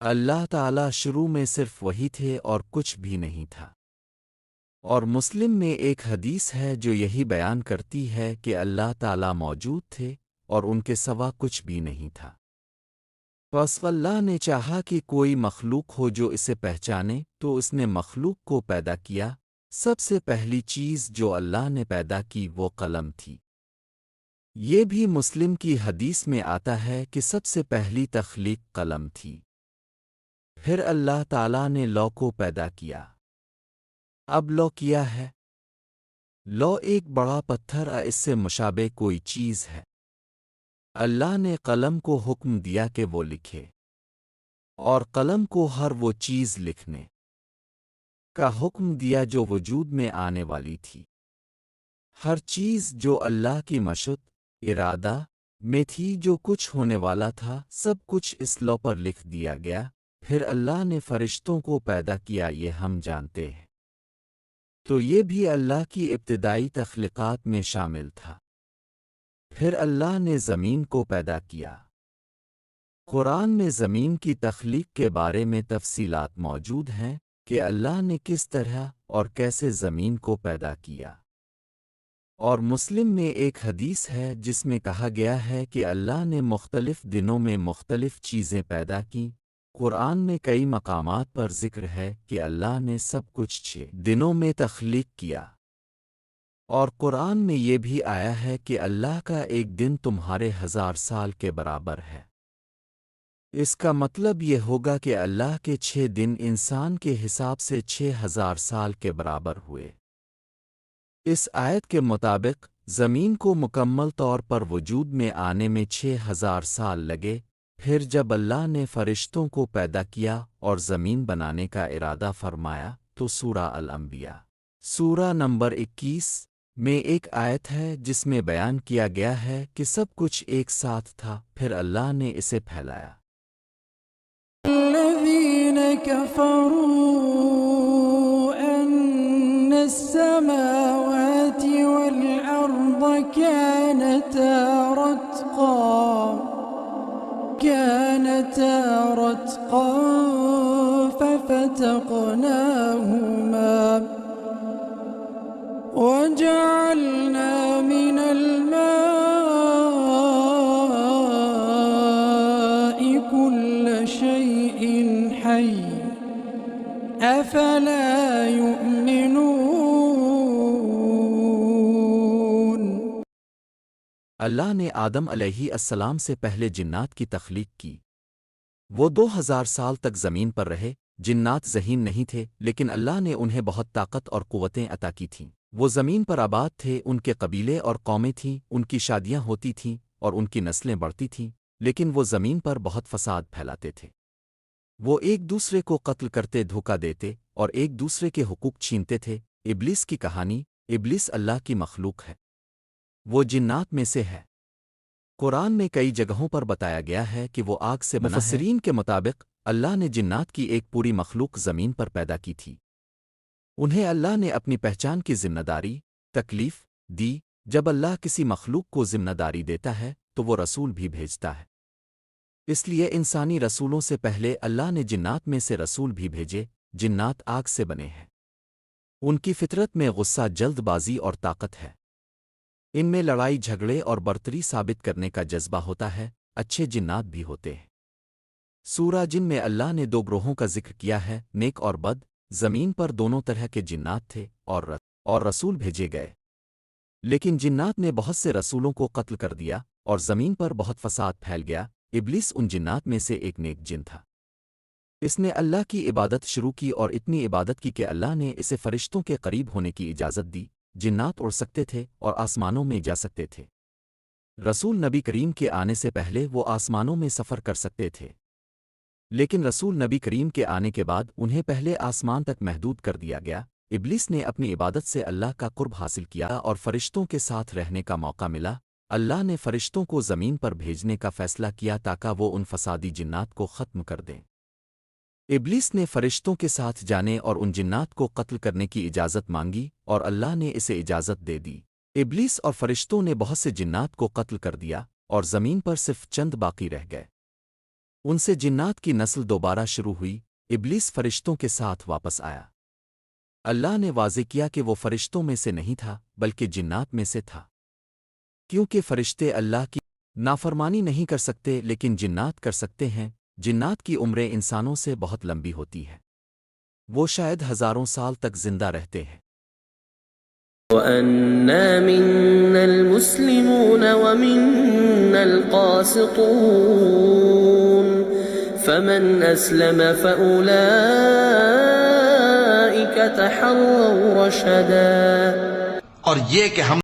اللہ تعالیٰ شروع میں صرف وہی تھے اور کچھ بھی نہیں تھا۔ اور مسلم میں ایک حدیث ہے جو یہی بیان کرتی ہے کہ اللہ تعالیٰ موجود تھے اور ان کے سوا کچھ بھی نہیں تھا۔ پس اللہ نے چاہا کہ کوئی مخلوق ہو جو اسے پہچانے تو اس نے مخلوق کو پیدا کیا۔ سب سے پہلی چیز جو اللہ نے پیدا کی وہ قلم تھی۔ یہ بھی مسلم کی حدیث میں آتا ہے کہ سب سے پہلی تخلیق قلم تھی۔ پھر اللہ تعالیٰ نے لوح کو پیدا کیا۔ اب لوح کیا ہے؟ لوح ایک بڑا پتھر اس سے مشابہ کوئی چیز ہے۔ اللہ نے قلم کو حکم دیا کہ وہ لکھے، اور قلم کو ہر وہ چیز لکھنے کا حکم دیا جو وجود میں آنے والی تھی۔ ہر چیز جو اللہ کی مشیت ارادہ میں تھی، جو کچھ ہونے والا تھا، سب کچھ اس لوح پر لکھ دیا گیا۔ پھر اللہ نے فرشتوں کو پیدا کیا، یہ ہم جانتے ہیں، تو یہ بھی اللہ کی ابتدائی تخلیقات میں شامل تھا۔ پھر اللہ نے زمین کو پیدا کیا۔ قرآن میں زمین کی تخلیق کے بارے میں تفصیلات موجود ہیں کہ اللہ نے کس طرح اور کیسے زمین کو پیدا کیا۔ اور مسلم میں ایک حدیث ہے جس میں کہا گیا ہے کہ اللہ نے مختلف دنوں میں مختلف چیزیں پیدا کیں۔ قرآن میں کئی مقامات پر ذکر ہے کہ اللہ نے سب کچھ 6 دنوں میں تخلیق کیا۔ اور قرآن میں یہ بھی آیا ہے کہ اللہ کا ایک دن تمہارے 1000 سال کے برابر ہے۔ اس کا مطلب یہ ہوگا کہ اللہ کے 6 دن انسان کے حساب سے 6000 سال کے برابر ہوئے۔ اس آیت کے مطابق زمین کو مکمل طور پر وجود میں آنے میں 6000 سال لگے۔ پھر جب اللہ نے فرشتوں کو پیدا کیا اور زمین بنانے کا ارادہ فرمایا تو سورہ الانبیاء سورہ نمبر 21 میں ایک آیت ہے جس میں بیان کیا گیا ہے کہ سب کچھ ایک ساتھ تھا، پھر اللہ نے اسے پھیلایا۔ الذين كفروا أن السماوات والأرض كانتا رتقا ففتقناهما وجعلنا من الماء كل شيء حي أفلا يؤمنون۔ اللہ نے آدم علیہ السلام سے پہلے جنات کی تخلیق کی۔ وہ 2000 سال تک زمین پر رہے۔ جنات ذہین نہیں تھے، لیکن اللہ نے انہیں بہت طاقت اور قوتیں عطا کی تھیں۔ وہ زمین پر آباد تھے، ان کے قبیلے اور قومیں تھیں، ان کی شادیاں ہوتی تھیں اور ان کی نسلیں بڑھتی تھیں، لیکن وہ زمین پر بہت فساد پھیلاتے تھے۔ وہ ایک دوسرے کو قتل کرتے، دھوکہ دیتے اور ایک دوسرے کے حقوق چھینتے تھے۔ ابلیس کی کہانی۔ ابلیس اللہ کی مخلوق ہے، وہ جنات میں سے ہے۔ قرآن میں کئی جگہوں پر بتایا گیا ہے کہ وہ آگ سے بنا ہے۔ مفسرین کے مطابق اللہ نے جنات کی ایک پوری مخلوق زمین پر پیدا کی تھی۔ انہیں اللہ نے اپنی پہچان کی ذمہ داری، تکلیف دی۔ جب اللہ کسی مخلوق کو ذمہ داری دیتا ہے تو وہ رسول بھی بھیجتا ہے۔ اس لیے انسانی رسولوں سے پہلے اللہ نے جنات میں سے رسول بھی بھیجے۔ جنات آگ سے بنے ہیں۔ ان کی فطرت میں غصہ، جلد بازی اور طاقت ہے۔ ان میں لڑائی جھگڑے اور برتری ثابت کرنے کا جذبہ ہوتا ہے۔ اچھے جنات بھی ہوتے ہیں۔ سورہ جن میں اللہ نے 2 گروہوں کا ذکر کیا ہے، نیک اور بد۔ زمین پر دونوں طرح کے جنات تھے اور رسول بھیجے گئے، لیکن جنات نے بہت سے رسولوں کو قتل کر دیا اور زمین پر بہت فساد پھیل گیا۔ ابلیس ان جنات میں سے ایک نیک جن تھا۔ اس نے اللہ کی عبادت شروع کی اور اتنی عبادت کی کہ اللہ نے اسے فرشتوں کے قریب ہونے کی اجازت دی۔ جنات اڑ سکتے تھے اور آسمانوں میں جا سکتے تھے۔ رسول نبی کریم کے آنے سے پہلے وہ آسمانوں میں سفر کر سکتے تھے، لیکن رسول نبی کریم کے آنے کے بعد انہیں پہلے آسمان تک محدود کر دیا گیا۔ ابلیس نے اپنی عبادت سے اللہ کا قرب حاصل کیا اور فرشتوں کے ساتھ رہنے کا موقع ملا۔ اللہ نے فرشتوں کو زمین پر بھیجنے کا فیصلہ کیا تاکہ وہ ان فسادی جنات کو ختم کر دیں۔ ابلیس نے فرشتوں کے ساتھ جانے اور ان جنات کو قتل کرنے کی اجازت مانگی اور اللہ نے اسے اجازت دے دی۔ ابلیس اور فرشتوں نے بہت سے جنات کو قتل کر دیا اور زمین پر صرف چند باقی رہ گئے۔ ان سے جنات کی نسل دوبارہ شروع ہوئی، ابلیس فرشتوں کے ساتھ واپس آیا۔ اللہ نے واضح کیا کہ وہ فرشتوں میں سے نہیں تھا بلکہ جنات میں سے تھا، کیونکہ فرشتے اللہ کی نافرمانی نہیں کر سکتے لیکن جنات کر سکتے ہیں۔ جنات کی عمریں انسانوں سے بہت لمبی ہوتی ہے، وہ شاید ہزاروں سال تک زندہ رہتے ہیں۔ وَأَنَّا مِنَّا الْمُسْلِمُونَ وَمِنَّا الْقَاسِطُونَ فَمَنْ أَسْلَمَ فَأُولَئِكَ تَحَرَّوْا رَشَدًا۔ اور یہ کہ ہم